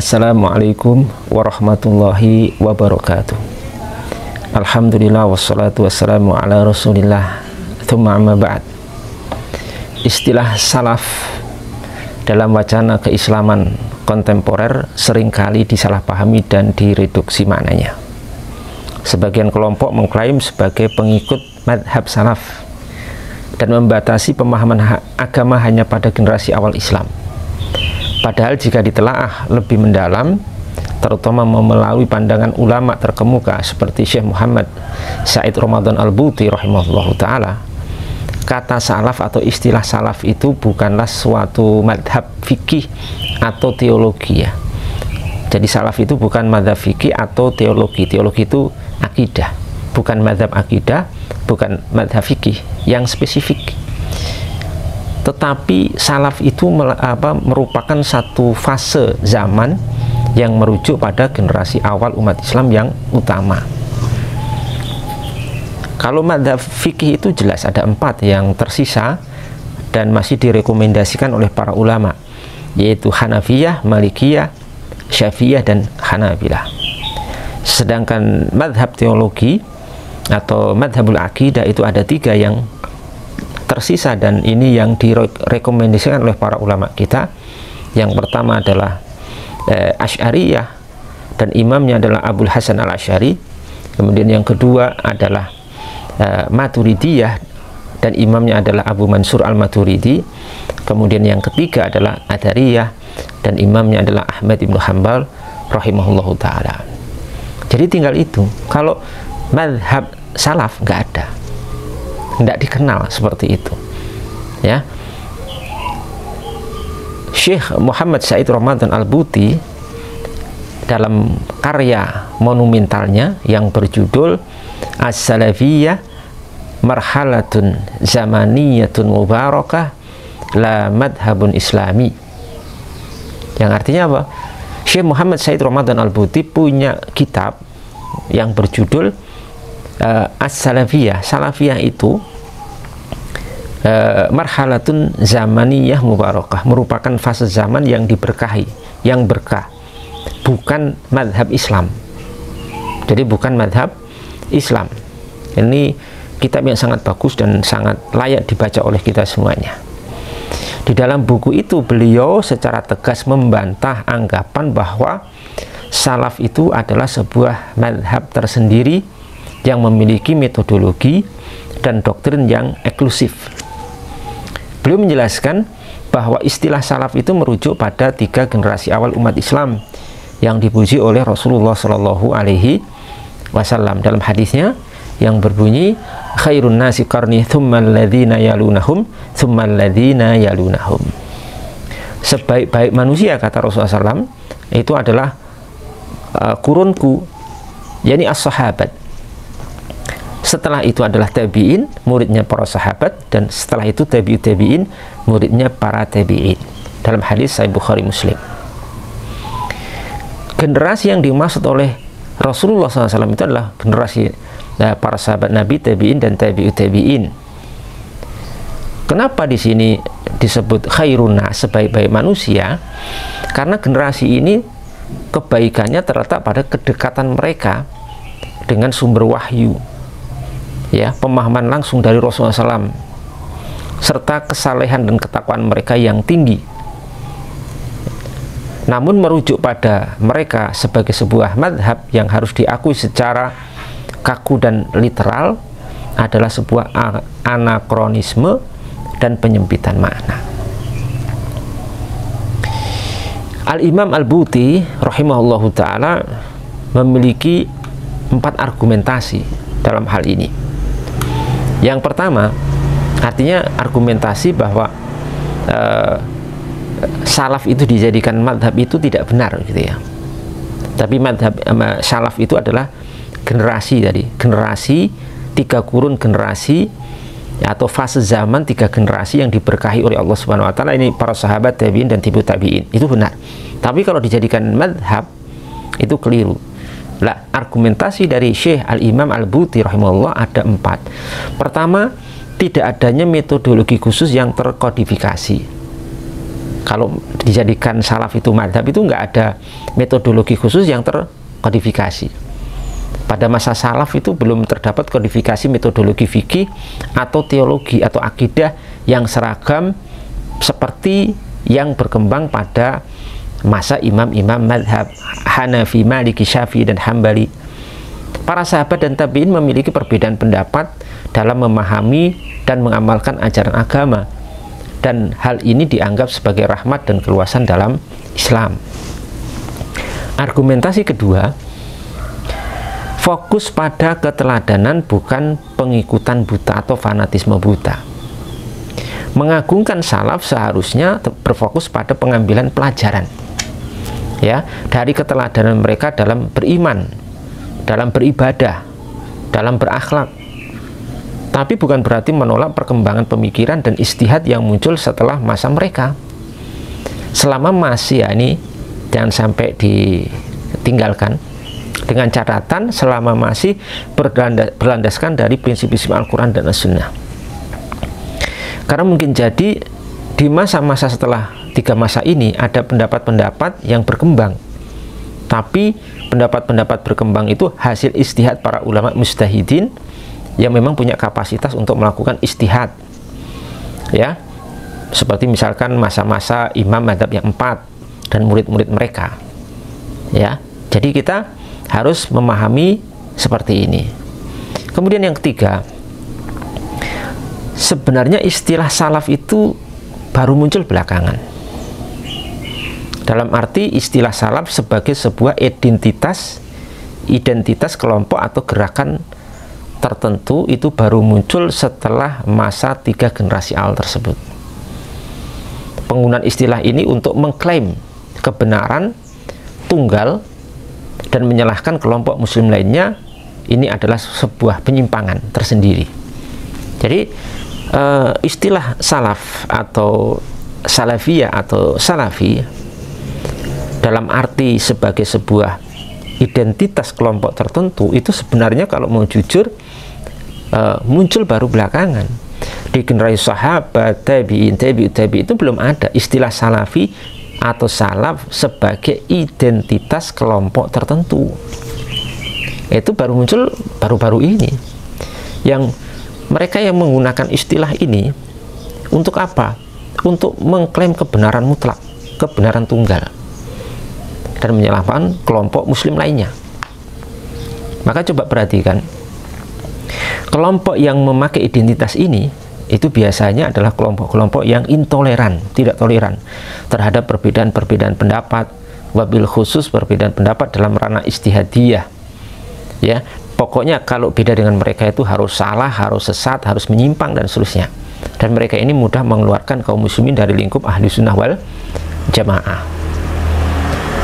Assalamualaikum warahmatullahi wabarakatuh. Alhamdulillah wassalatu wassalamu ala rasulillah. Thumma amma ba'd. Istilah salaf dalam wacana keislaman kontemporer seringkali disalahpahami dan direduksi maknanya. Sebagian kelompok mengklaim sebagai pengikut madhab salaf dan membatasi pemahaman agama hanya pada generasi awal Islam. Padahal jika ditelaah lebih mendalam, terutama melalui pandangan ulama terkemuka seperti Syekh Muhammad Said Ramadan Al-Buti rahimahullahu ta'ala, kata salaf atau istilah salaf itu bukanlah suatu madhab fikih atau teologi ya. Jadi salaf itu bukan madhab fikih atau teologi. Teologi itu akidah, bukan madhab akidah, bukan madhab fikih yang spesifik. Tetapi salaf itu merupakan satu fase zaman yang merujuk pada generasi awal umat Islam yang utama. Kalau madhab fikih itu jelas ada 4 yang tersisa dan masih direkomendasikan oleh para ulama, yaitu Hanafiyah, Malikiyah, Syafi'iyah, dan Hanabilah. Sedangkan madhab teologi atau madhabul akidah itu ada 3 yang tersisa, dan ini yang direkomendasikan oleh para ulama kita. Yang pertama adalah Asy'ariyah dan imamnya adalah Abul Hasan Al-Asy'ari. Kemudian yang kedua adalah Maturidiyah dan imamnya adalah Abu Mansur Al-Maturidi. Kemudian yang ketiga adalah Adariyah dan imamnya adalah Ahmad Ibn Hanbal rahimahullahu ta'ala. Jadi tinggal itu. Kalau madhab salaf nggak ada, nggak dikenal seperti itu ya. Syekh Muhammad Said Ramadan Al-Buti dalam karya monumentalnya yang berjudul As-Salafiyah Marhalatun Zamaniyatun Mubarakah La Madhabun Islami, yang artinya apa? Syekh Muhammad Said Ramadan Al-Buti punya kitab yang berjudul As-Salafiyah. Salafiyah itu marhalatun zamaniyah mubarakah, merupakan fase zaman yang diberkahi, yang berkah, bukan madhab Islam. Jadi bukan madhab Islam. Ini kitab yang sangat bagus dan sangat layak dibaca oleh kita semuanya. Di dalam buku itu beliau secara tegas membantah anggapan bahwa salaf itu adalah sebuah madhab tersendiri yang memiliki metodologi dan doktrin yang eksklusif. Beliau menjelaskan bahwa istilah salaf itu merujuk pada 3 generasi awal umat Islam yang dipuji oleh Rasulullah Shallallahu Alaihi Wasallam dalam hadisnya yang berbunyi khairun nasi qarni tsummal ladzina yalunahum tsummal ladzina yalunahum. Sebaik-baik manusia, kata Rasulullah SAW, itu adalah kurunku, yakni as-sahabat. Setelah itu adalah tabi'in, muridnya para sahabat, dan setelah itu tabi'ut tabi'in, muridnya para tabi'in. Dalam hadis Sahih Bukhari Muslim. Generasi yang dimaksud oleh Rasulullah SAW itu adalah generasi para sahabat Nabi, tabi'in, dan tabi'ut tabi'in. Kenapa di sini disebut khairuna, sebaik-baik manusia? Karena generasi ini kebaikannya terletak pada kedekatan mereka dengan sumber wahyu, ya, pemahaman langsung dari Rasulullah SAW, serta kesalehan dan ketakwaan mereka yang tinggi. Namun merujuk pada mereka sebagai sebuah madhab yang harus diakui secara kaku dan literal adalah sebuah anakronisme dan penyempitan makna. Al-Imam Al-Buti rahimahullahu ta'ala memiliki 4 argumentasi dalam hal ini. Yang pertama, artinya argumentasi bahwa salaf itu dijadikan madhab itu tidak benar gitu ya. Tapi madhab salaf itu adalah generasi, tadi generasi 3 kurun generasi atau fase zaman 3 generasi yang diberkahi oleh Allah Subhanahu wa taala. Ini para sahabat, tabi'in, dan tabi'ut tabi'in. Itu benar. Tapi kalau dijadikan madhab itu keliru. Lah, argumentasi dari Syekh Al-Imam Al-Buti rahimahullah ada 4. Pertama, tidak adanya metodologi khusus yang terkodifikasi. Kalau dijadikan salaf itu madhab itu nggak ada metodologi khusus yang terkodifikasi. Pada masa salaf itu belum terdapat kodifikasi metodologi fikih atau teologi atau akidah yang seragam seperti yang berkembang pada masa imam-imam madhab Hanafi, Maliki, Syafi'i, dan Hambali. Para sahabat dan tabi'in memiliki perbedaan pendapat dalam memahami dan mengamalkan ajaran agama, dan hal ini dianggap sebagai rahmat dan keluasan dalam Islam. Argumentasi kedua, fokus pada keteladanan bukan pengikutan buta atau fanatisme buta. Mengagungkan salaf seharusnya berfokus pada pengambilan pelajaran, ya, dari keteladanan mereka dalam beriman, dalam beribadah, dalam berakhlak. Tapi bukan berarti menolak perkembangan pemikiran dan ijtihad yang muncul setelah masa mereka. Selama masih, ya, ini jangan sampai ditinggalkan, dengan catatan selama masih berlandaskan dari prinsip-prinsip Al-Quran dan As-Sunnah. Karena mungkin jadi di masa-masa setelah 3 masa ini ada pendapat-pendapat yang berkembang, tapi pendapat-pendapat berkembang itu hasil ijtihad para ulama mujtahidin yang memang punya kapasitas untuk melakukan ijtihad, ya, seperti misalkan masa-masa imam madhab yang 4 dan murid-murid mereka, ya. Jadi kita harus memahami seperti ini. Kemudian yang ketiga, sebenarnya istilah salaf itu baru muncul belakangan. Dalam arti istilah salaf sebagai sebuah identitas kelompok atau gerakan tertentu itu baru muncul setelah masa 3 generasi awal tersebut. Penggunaan istilah ini untuk mengklaim kebenaran tunggal dan menyalahkan kelompok muslim lainnya, ini adalah sebuah penyimpangan tersendiri. Jadi istilah salaf atau salafiyah atau salafi dalam arti sebagai sebuah identitas kelompok tertentu itu sebenarnya kalau mau jujur muncul baru belakangan. Di generasi sahabat, tabi'in, tabi'ut tabi'in itu belum ada istilah salafi atau salaf sebagai identitas kelompok tertentu. Itu baru muncul baru-baru ini. Yang mereka yang menggunakan istilah ini untuk apa? Untuk mengklaim kebenaran mutlak, kebenaran tunggal, dan menyalahkan kelompok muslim lainnya. Maka coba perhatikan, kelompok yang memakai identitas ini itu biasanya adalah kelompok-kelompok yang intoleran, tidak toleran terhadap perbedaan-perbedaan pendapat, wabil khusus perbedaan pendapat dalam ranah ijtihadiyah, ya. Pokoknya kalau beda dengan mereka itu harus salah, harus sesat, harus menyimpang, dan seterusnya. Dan mereka ini mudah mengeluarkan kaum muslimin dari lingkup ahli sunnah wal jamaah,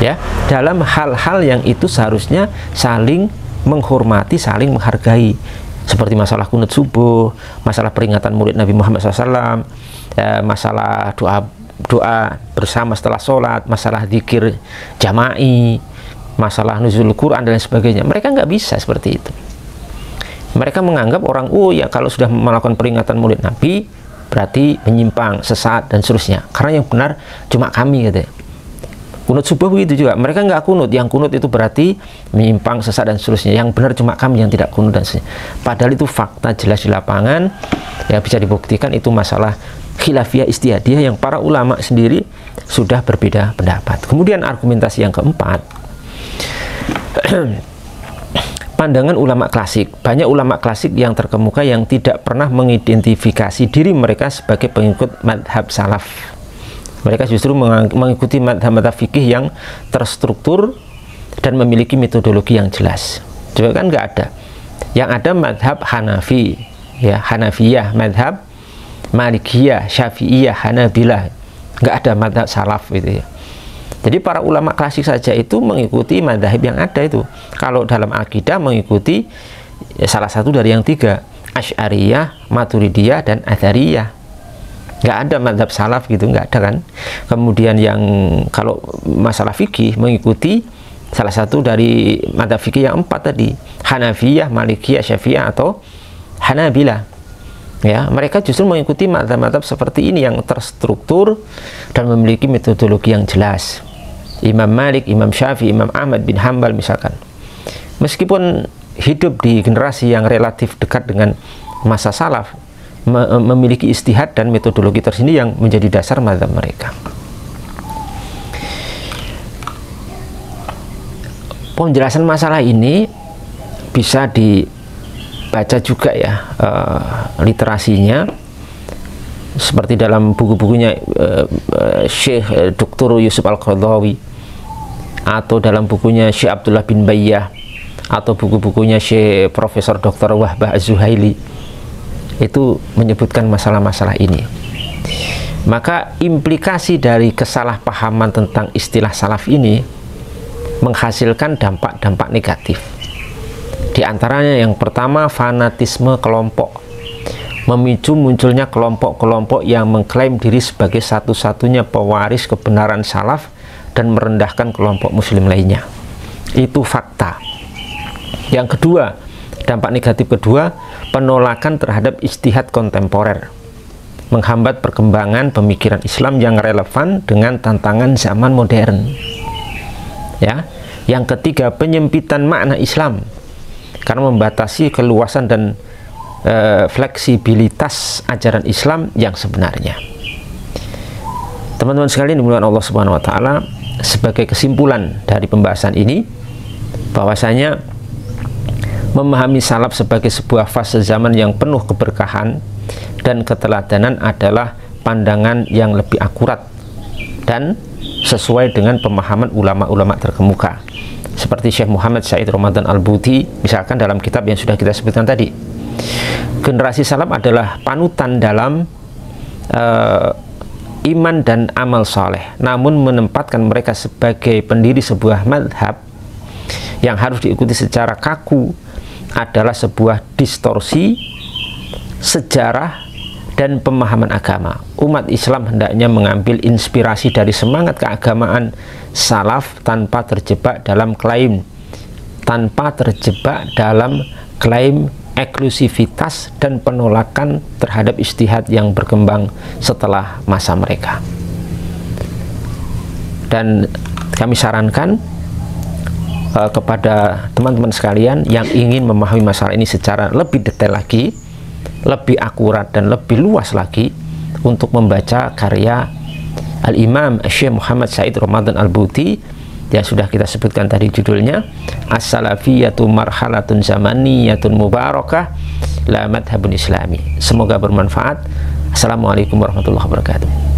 ya. Dalam hal-hal yang itu seharusnya saling menghormati, saling menghargai, seperti masalah kunut subuh, masalah peringatan Maulid Nabi Muhammad SAW, masalah doa bersama setelah sholat, masalah zikir jama'i, masalah nuzul Quran dan lain sebagainya. Mereka nggak bisa seperti itu. Mereka menganggap orang, oh ya kalau sudah melakukan peringatan Maulid Nabi berarti menyimpang, sesat, dan seterusnya. Karena yang benar cuma kami, katanya. Kunut subuh begitu juga, mereka nggak kunut, yang kunut itu berarti menyimpang, sesat, dan seterusnya. Yang benar cuma kami yang tidak kunut, dan seterusnya. Padahal itu fakta jelas di lapangan, ya bisa dibuktikan itu masalah khilafiyah ijtihadiyah yang para ulama sendiri sudah berbeda pendapat. Kemudian argumentasi yang keempat, pandangan ulama klasik. Banyak ulama klasik yang terkemuka yang tidak pernah mengidentifikasi diri mereka sebagai pengikut madhab salaf. Mereka justru mengikuti madhab fikih yang terstruktur dan memiliki metodologi yang jelas. Coba kan nggak ada. Yang ada madhab Hanafi, ya, Hanafiyah, madhab Malikiyah, Syafi'iyah, Hanabilah. Nggak ada madhab salaf gitu, ya. Jadi para ulama klasik saja itu mengikuti madhab yang ada itu. Kalau dalam akidah mengikuti ya, salah satu dari yang 3, Asy'ariyah, Maturidiyah, dan Athariyah. Nggak ada madhab salaf gitu, nggak ada kan. Kemudian yang kalau masalah fikih mengikuti salah satu dari madhab fikih yang 4 tadi, Hanafiyah, Malikiyah, Syafi'iyah, atau Hanabilah. Ya, mereka justru mengikuti mazhab-mazhab seperti ini yang terstruktur dan memiliki metodologi yang jelas. Imam Malik, Imam Syafi'i, Imam Ahmad bin Hambal misalkan, meskipun hidup di generasi yang relatif dekat dengan masa salaf, memiliki ijtihad dan metodologi tersendiri yang menjadi dasar mazhab mereka. Penjelasan masalah ini bisa dibaca juga ya, literasinya, seperti dalam buku-bukunya Syekh Dr. Yusuf Al-Qaradawi, atau dalam bukunya Syekh Abdullah bin Bayyah, atau buku-bukunya Syekh Profesor Dr. Wahbah Az-Zuhaili, itu menyebutkan masalah-masalah ini. Maka implikasi dari kesalahpahaman tentang istilah salaf ini menghasilkan dampak-dampak negatif. Di antaranya yang pertama, fanatisme kelompok, memicu munculnya kelompok-kelompok yang mengklaim diri sebagai satu-satunya pewaris kebenaran salaf dan merendahkan kelompok muslim lainnya. Itu fakta. Yang kedua, dampak negatif kedua, penolakan terhadap ijtihad kontemporer, menghambat perkembangan pemikiran Islam yang relevan dengan tantangan zaman modern. Ya. Yang ketiga, penyempitan makna Islam karena membatasi keluasan dan fleksibilitas ajaran Islam yang sebenarnya. Teman-teman sekalian dimuliakan Allah Subhanahu wa taala, sebagai kesimpulan dari pembahasan ini, bahwasanya memahami salaf sebagai sebuah fase zaman yang penuh keberkahan dan keteladanan adalah pandangan yang lebih akurat dan sesuai dengan pemahaman ulama-ulama terkemuka seperti Syekh Muhammad Said Ramadan Al-Buti misalkan dalam kitab yang sudah kita sebutkan tadi. Generasi salaf adalah panutan dalam iman dan amal soleh, namun menempatkan mereka sebagai pendiri sebuah madhab yang harus diikuti secara kaku adalah sebuah distorsi sejarah dan pemahaman agama. Umat Islam hendaknya mengambil inspirasi dari semangat keagamaan salaf tanpa terjebak dalam klaim eksklusivitas dan penolakan terhadap ijtihad yang berkembang setelah masa mereka. Dan kami sarankan kepada teman-teman sekalian yang ingin memahami masalah ini secara lebih detail lagi, lebih akurat dan lebih luas lagi, untuk membaca karya Al-Imam Syekh Muhammad Said Ramadan Al-Buti yang sudah kita sebutkan tadi judulnya As-Salafiyatu Marhalatun Zamaniyatun Mubarakah La Madhabun Islami. Semoga bermanfaat. Assalamualaikum warahmatullahi wabarakatuh.